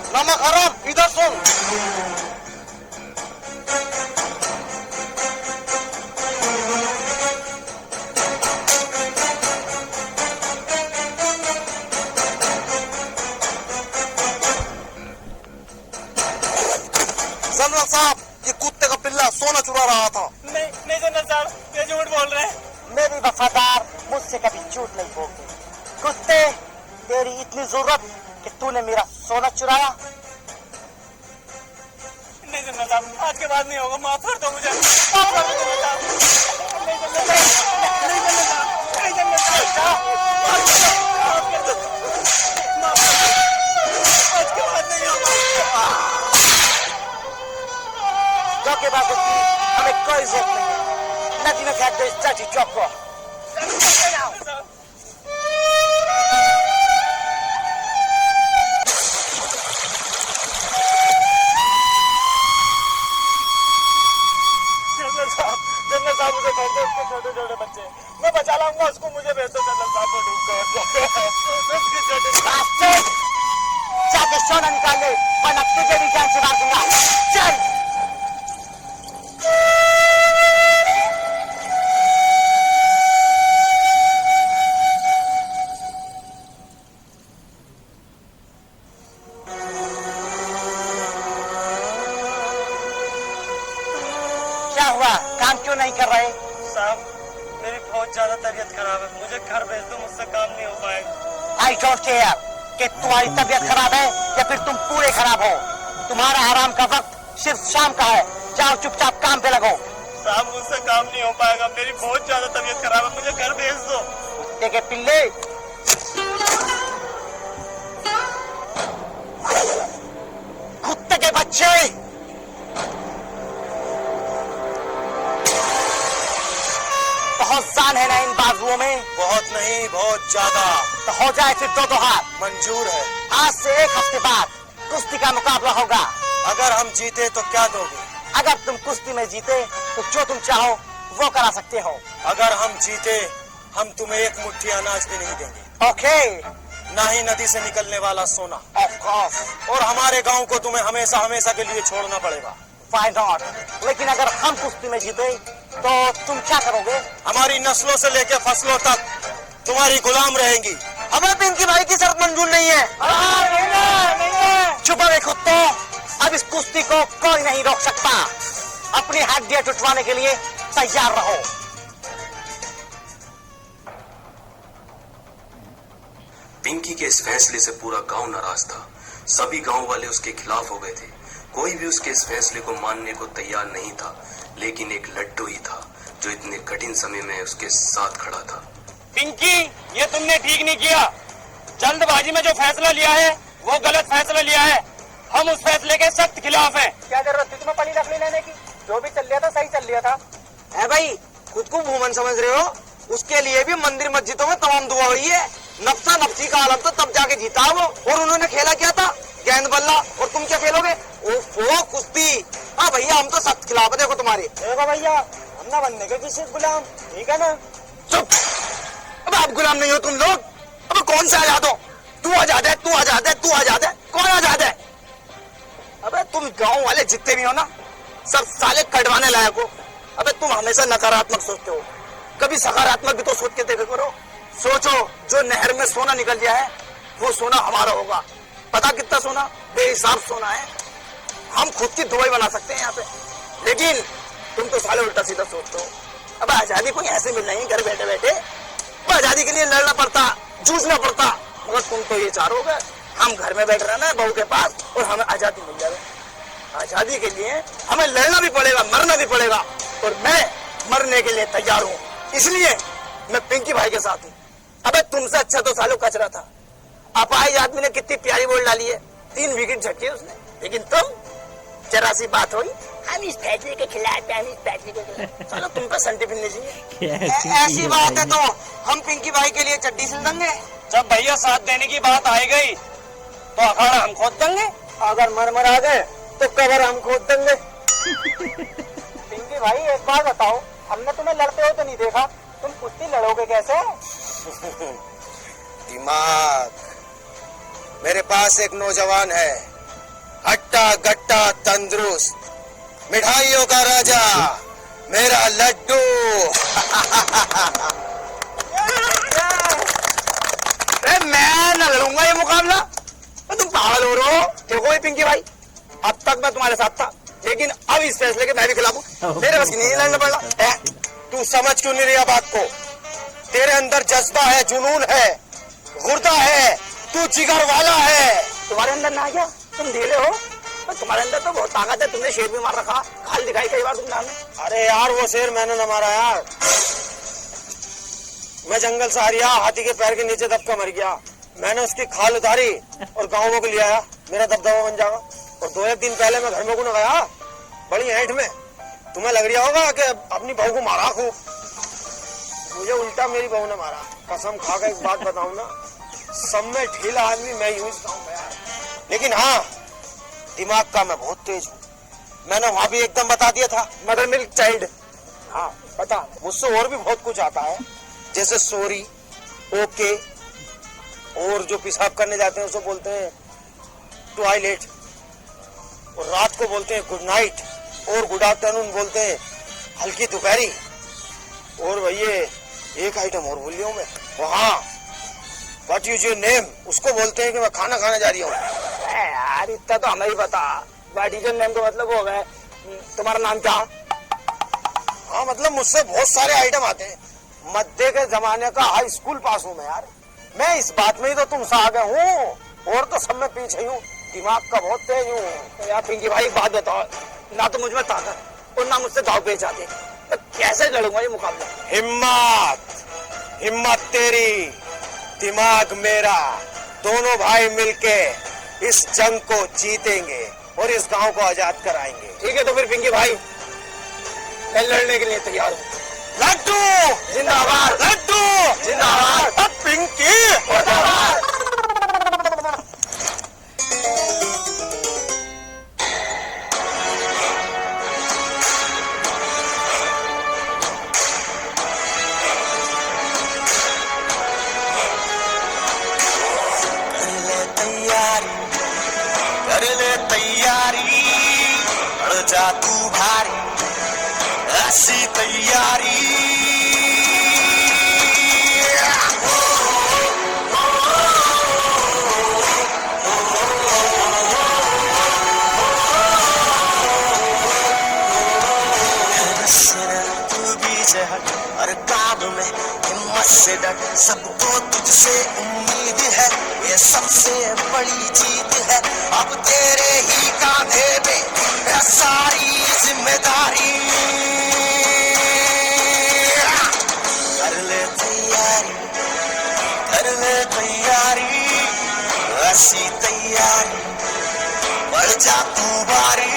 नमक हराम, इधर सुन। जनरल साहब, ये कुत्ते का पिल्ला सोना चुरा रहा था। नहीं जनरल साहब, ये झूठ बोल रहे हैं। मेरी वफादार मुझसे कभी झूठ नहीं बोलते। कुत्ते, तेरी इतनी जरूरत कि तूने मेरा सोना चुराया? नहीं जनरल साहब, आज के बाद नहीं होगा, माफ कर दो मुझे, माफ कर दो जनरल साहब। नहीं जनरल साहब, नहीं जनरल साहब, नहीं जनरल साहब, माफ कर दो, माफ कर दो, आज के बाद नहीं होगा। धोखेबाज हमें कोई इज्जत नहीं है। नदी में फेंक दो इस चाची चौक को। जनरल साहब मुझे छोड़ दो, उसके छोटे छोटे बच्चे, मैं बचा लाऊंगा उसको, मुझे भेज दो जनरल साहब को डूब कर। जाके सोना निकाल ले, वरना तुझे भी जान से मार दूंगा। चल। क्या हुआ, काम क्यों नहीं कर रहे? साहब, मेरी बहुत ज्यादा तबीयत खराब है, मुझे घर भेज दो, मुझसे काम नहीं हो पाएगा। आई डोंट केयर कि तुम्हारी तबीयत खराब है या फिर तुम पूरे खराब हो। तुम्हारा आराम का वक्त सिर्फ शाम का है। जाओ चुपचाप काम पे लगो। साहब, मुझसे काम नहीं हो पाएगा, मेरी बहुत ज्यादा तबीयत खराब है, मुझे घर भेज दो। कुत्ते के पिल्ले, कुत्ते के बच्चे, बहुत जान है ना इन बाजुओं में? बहुत नहीं, बहुत ज्यादा। तो हो जाए फिर दो हाथ। मंजूर है। आज से 1 हफ्ते बाद कुश्ती का मुकाबला होगा। अगर हम जीते तो क्या दोगे? अगर तुम कुश्ती में जीते तो जो तुम चाहो वो करा सकते हो। अगर हम जीते, हम तुम्हें एक मुट्ठी अनाज भी नहीं देंगे। ओके। ना ही नदी से निकलने वाला सोना। Of course. और हमारे गांव को तुम्हें हमेशा हमेशा के लिए छोड़ना पड़ेगा। Why not? लेकिन अगर हम कुश्ती में जीते तो तुम क्या करोगे? हमारी नस्लों से लेकर फसलों तक तुम्हारी गुलाम रहेंगी। हमें पिंकी भाई की शर्त मंजूर नहीं है। चुप रहे कुत्तो। अब इस कुश्ती को कोई नहीं रोक सकता। अपनी हड्डियां टुटवाने के लिए तैयार रहो। पिंकी के इस फैसले से पूरा गांव नाराज था। सभी गांव वाले उसके खिलाफ हो गए थे। कोई भी उसके इस फैसले को मानने को तैयार नहीं था, लेकिन एक लड्डू ही था जो इतने कठिन समय में उसके साथ खड़ा था। पिंकी, ये तुमने ठीक नहीं किया। जल्दबाजी में जो फैसला लिया है वो गलत फैसला लिया है। हम उस फैसले के सख्त खिलाफ हैं। क्या जरूरत थी तुम्हें पड़ी लकड़ी लेने की? जो भी चल लिया था सही चल लिया था। है भाई, खुद को भूमन समझ रहे हो? उसके लिए भी मंदिर मस्जिदों में तमाम दुआ हुई है। नफ्सा नफ्सी का आलम तो तब जाके जीता वो। और उन्होंने खेला क्या था? गेंद बल्ला। और तुम क्या खेलोगे? ओफो, कुश्ती। हाँ भैया, हम तो सख्त खिलाफ है। देखो तुम्हारे। देखो भैया, हम ना बनने के किसी गुलाम, ठीक है ना? चुप। अब आप गुलाम नहीं हो तुम लोग। अब कौन सा आजाद हो? तू आजाद है, तू आजाद है, तू आजाद है। कौन आजाद है? अबे तुम गांव वाले जितने भी हो ना, सब साले कटवाने लायक हो। अबे तुम हमेशा नकारात्मक सोचते हो, कभी सकारात्मक भी तो सोच के देखा करो। सोचो, जो नहर में सोना निकल गया है वो सोना हमारा होगा। पता कितना सोना? बेहिसाब सोना है। हम खुद की दुबई बना सकते हैं यहाँ पे। लेकिन तुम तो साले उल्टा सीधा सोचते हो। अब आजादी कोई ऐसे मिल नहीं घर बैठे बैठे। आजादी के लिए लड़ना पड़ता, जूझना पड़ता। मगर तुम तो ये चाहोगे हम घर में बैठ रहना है बहू के पास और हमें आजादी मिल जाए। आजादी के लिए हमें लड़ना भी पड़ेगा, मरना भी पड़ेगा। और मैं मरने के लिए तैयार हूँ। इसलिए मैं पिंकी भाई के साथ हूँ। अबे तुमसे अच्छा तो सालों कचरा था। अपाहिज आदमी ने कितनी प्यारी बॉल डाली है, 3 विकेट झटके उसने। लेकिन तुम, जरा सी बात हुई, हम इस फैसले के खिलाफ हैं, हम इस फैसले के खिलाफ। चलो तुम पे संटी फिरनी चाहिए। ऐसी बात है तो हम पिंकी भाई के लिए चड्डी सिल देंगे। जब भैया साथ देने की बात आ गई तो अखाड़ा हम खोद देंगे। अगर मर आ गए तो कबर हम खोद देंगे। पिंकी भाई, एक बात बताओ, हमने तुम्हें लड़ते हो तो नहीं देखा, तुम कुश्ती लड़ोगे कैसे? दिमाग। मेरे पास एक नौजवान है, हट्टा गट्टा तंदुरुस्त, मिठाइयों का राजा, मेरा लड्डू। मैं न लड़ूंगा ये मुकाबला। तुम पागल हो रहे हो? देखो ये पिंकी भाई, अब तक मैं तुम्हारे साथ था, लेकिन अब इस फैसले के मैं भी खिलाफ हूँ। मेरे बस की नहीं लड़ना पड़ रहा। तू समझ क्यों नहीं रहा बात को? तेरे अंदर जज्बा है, जुनून है, गुर्दा है, तू जिगर वाला है। तुम्हारे अंदर ना क्या? तुम ढीले हो। तुम्हारे अंदर तो बहुत ताकत है। तुमने शेर भी मार रखा, खाल दिखाई कई बार तुमने हमें। अरे यार, वो शेर मैंने न मारा यार। मैं जंगल से हारिया, हाथी के पैर के नीचे दब कर मर गया। मैंने उसकी खाल उतारी और गाँव को ले आया, मेरा दबदबा बन जाएगा। और 2-1 दिन पहले मैं घर में को न गया, बड़ी ऐंठ में। तुम्हें लग रहा होगा कि अपनी बहू को मारा खूब। मुझे उल्टा मेरी बहू ने मारा। कसम खा कर एक बात बताऊं ना, सब में ढीला आदमी मैं यूं कहूंगा यार। लेकिन हाँ, दिमाग का मैं बहुत तेज हूँ। मैंने वहां भी एकदम बता दिया था, मदर मिल्क चाइल्ड। हाँ पता, मुझसे और भी बहुत कुछ आता है, जैसे सॉरी, ओके, और जो पेशाब करने जाते हैं उसे बोलते हैं टॉयलेट, और रात को बोलते हैं गुड नाइट, और गुड आफ्टरनून बोलते हैं हल्की दोपहरी। और भैया एक आइटम और भूल गया मैं, वहाँ व्हाट इज योर नेम, उसको बोलते हैं कि मैं खाना खाने जा रही हूँ। यार इतना तो हमें ही पता। व्हाट इज योर नेम का मतलब हो गया तुम्हारा नाम क्या? हाँ मतलब मुझसे बहुत सारे आइटम आते हैं। मध्य के जमाने का हाई स्कूल पास हूँ मैं यार। मैं इस बात में ही तो तुमसे आगे हूँ, और तो सब में पीछे हूँ। दिमाग का बहुत तेज हूँ। तो यार पिंकी भाई एक बात बताओ, ना तो मुझ में ताकत और ना मुझसे दाव पेच आते, तो कैसे लड़ूंगा ये मुकाबला? हिम्मत तेरी, दिमाग मेरा, दोनों भाई मिलके इस जंग को जीतेंगे और इस गांव को आजाद कराएंगे। ठीक है तो फिर पिंकी भाई, मैं लड़ने के लिए तैयार हूँ। लड्डू जिंदाबाद, लड्डू जिंदाबाद, अब पिंकी मुर्दाबाद। कर ले तैयारी, बढ़ जा तू भारी, ऐसी तैयारी। तू बीच हट हर काम में हिम्मत से डट, सबको तुझसे उम्मीद है, ये सबसे बड़ी जीत है। अब तेरे ही कांधे पे है सारी जिम्मेदारी। कर ले तैयारी, कर ले तैयारी, ऐसी तैयारी, बढ़ जा तू बारी।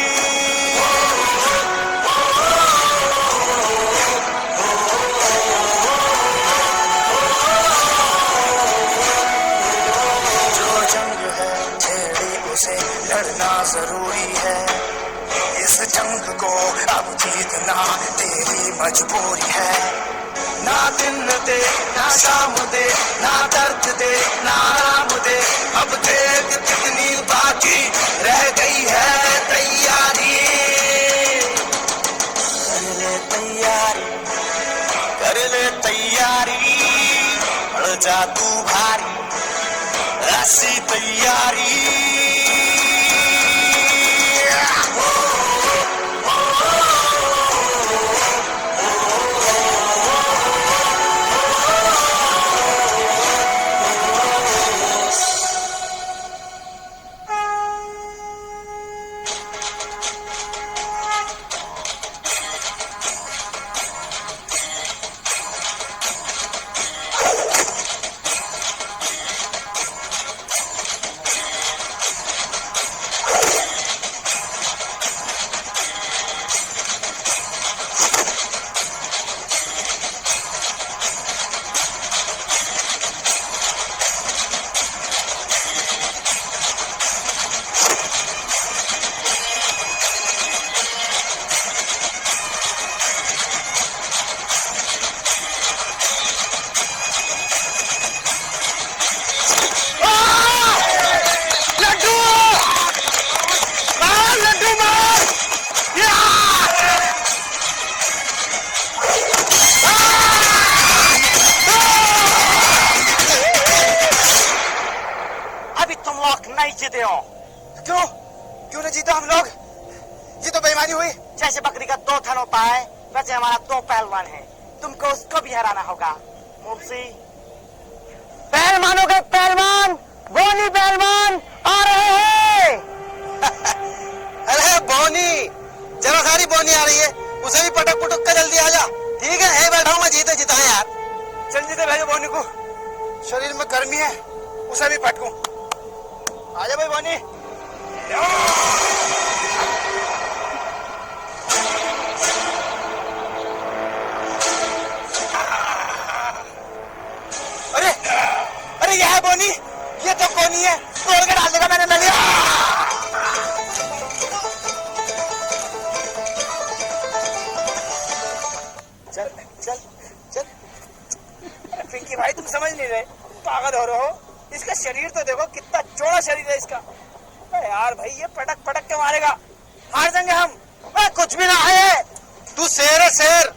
लड़ना जरूरी है, इस जंग को अब जीतना तेरी मजबूरी है। ना दिन दे ना शाम दे, ना दर्द दे ना आराम दे, अब देख कितनी बाकी रह गई है तैयारी। कर ले तैयारी, कर ले तैयारी, बढ़ जा तू भारी, ऐसी तैयारी। नहीं जीते हो। क्यों? क्यों नहीं जीते हम लोग? ये तो बेईमानी हुई। जैसे बकरी का 2 थन होता है, वैसे हमारा 2 पहलवान है, तुमको उसको भी हराना होगा। मुंशी पहलवानों के पहलवान बोनी पहलवान आ रहे हैं। अरे बोनी, जरा सारी बोनी आ रही है, उसे भी पटक पुटक कर जल्दी आ जा। ठीक है बैठा हूँ मैं, जीते जिताए यार। चल जीते भेजो बोनी को, शरीर में गर्मी है, उसे भी पटकूं। आजा भाई बोनी। अरे अरे यह है बोनी, ये तो कोनी है, तोड़ के डाल देगा मैंने नलिया। चल चल चल। पिंकी भाई तुम समझ नहीं रहे, पागल हो रहे हो। इसका शरीर तो देखो, कितना चौड़ा शरीर है इसका। यार भाई ये पटक पटक के मारेगा, हार जाएंगे हम। कुछ भी ना है, तू शेर है शेर,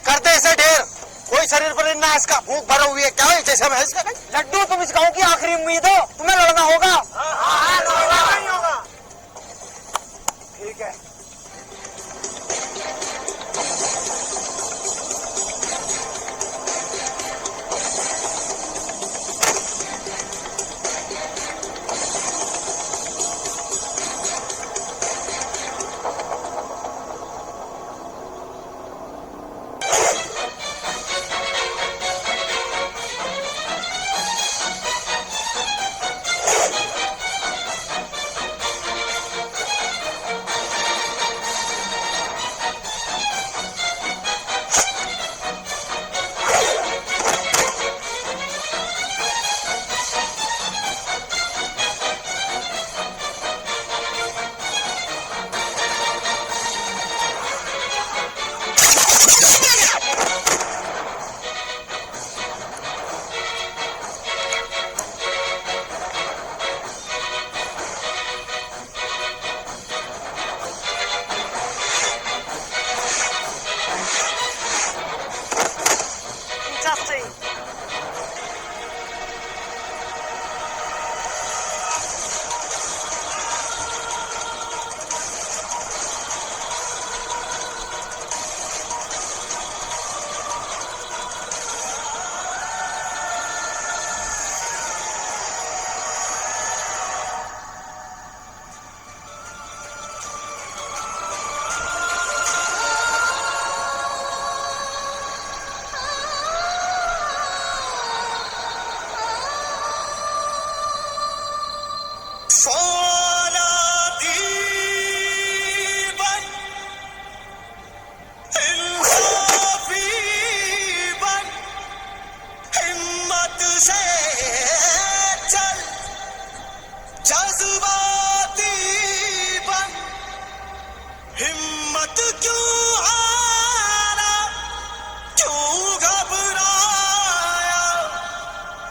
करते ऐसे ढेर। कोई शरीर पर ना इसका, भूख भरा हुई है क्या है जैसे है इसका। लड्डू तुम इस गांव की आखिरी उम्मीद हो, तुम्हें लड़ना होगा। होगा। ठीक है।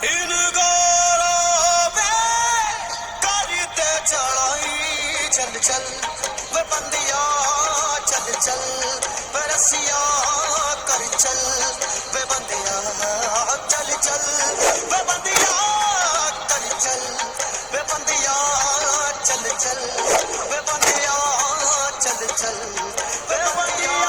इन गौरों में करते चढ़ाई चल चल वे बंदिया चल चल वे रसिया कर चल वे बंदिया चल चल वे बंदिया कर चल वे बंदिया चल चल वे बंदिया चल चल वे बंदिया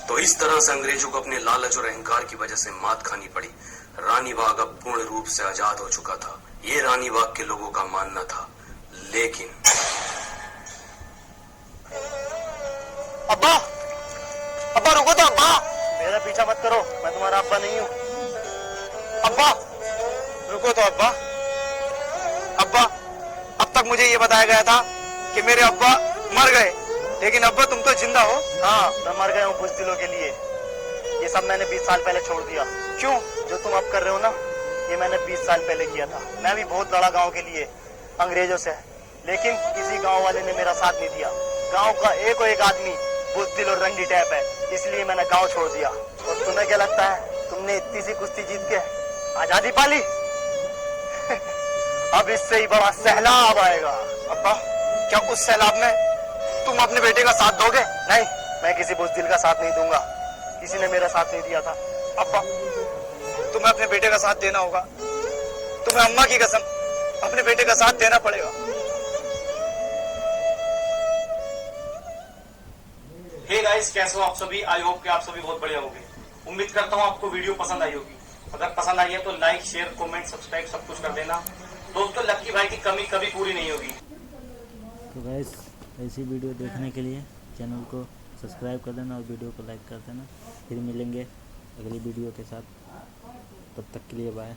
तो इस तरह से अंग्रेजों को अपने लालच और अहंकार की वजह से मात खानी पड़ी। रानी बाग अब पूर्ण रूप से आजाद हो चुका था, ये रानी बाग के लोगों का मानना था। लेकिन अब्बा, अब्बा रुको तो अब्बा। मेरा पीछा मत करो, मैं तुम्हारा अब्बा नहीं हूँ। अब्बा रुको तो अब्बा। अब्बा, अब तक मुझे ये बताया गया था कि मेरे अब्बा मर गए, लेकिन अब्बा तुम तो जिंदा हो। हाँ, मैं मर गया हूँ बुज़दिलों के लिए। ये सब मैंने 20 साल पहले छोड़ दिया। क्यों? जो तुम अब कर रहे हो ना, ये मैंने 20 साल पहले किया था। मैं भी बहुत लड़ा गांव के लिए अंग्रेजों से, लेकिन किसी गांव वाले ने मेरा साथ नहीं दिया। गांव का एक आदमी बुज़दिल और रंडी टैप है, इसलिए मैंने गांव छोड़ दिया। और तुम्हें क्या लगता है, तुमने इतनी सी कुश्ती जीत के आजादी पाली? अब इससे ही बड़ा सैलाब आएगा। अब्बा, क्या उस सैलाब में तुम अपने बेटे का साथ दोगे? नहीं, मैं किसी बुज़दिल का साथ नहीं दूंगा। किसी ने मेरा साथ नहीं दिया था। अब्बा, तुम्हें अपने बेटे का साथ देना होगा। तुम्हें अम्मा की कसम अपने बेटे का साथ देना पड़ेगा। हे गाइस, कैसे हो आप सभी? आई होप कि आप सभी बहुत बढ़िया होंगे। उम्मीद करता हूँ आपको वीडियो पसंद आई होगी। अगर पसंद आई है तो लाइक, शेयर, कमेंट, सब्सक्राइब सब कुछ कर देना। दोस्तों, लक्की भाई की कमी कभी पूरी नहीं होगी। तो गाइस, ऐसी वीडियो देखने के लिए चैनल को सब्सक्राइब कर देना और वीडियो को लाइक कर देना। फिर मिलेंगे अगली वीडियो के साथ, तब तक के लिए बाय।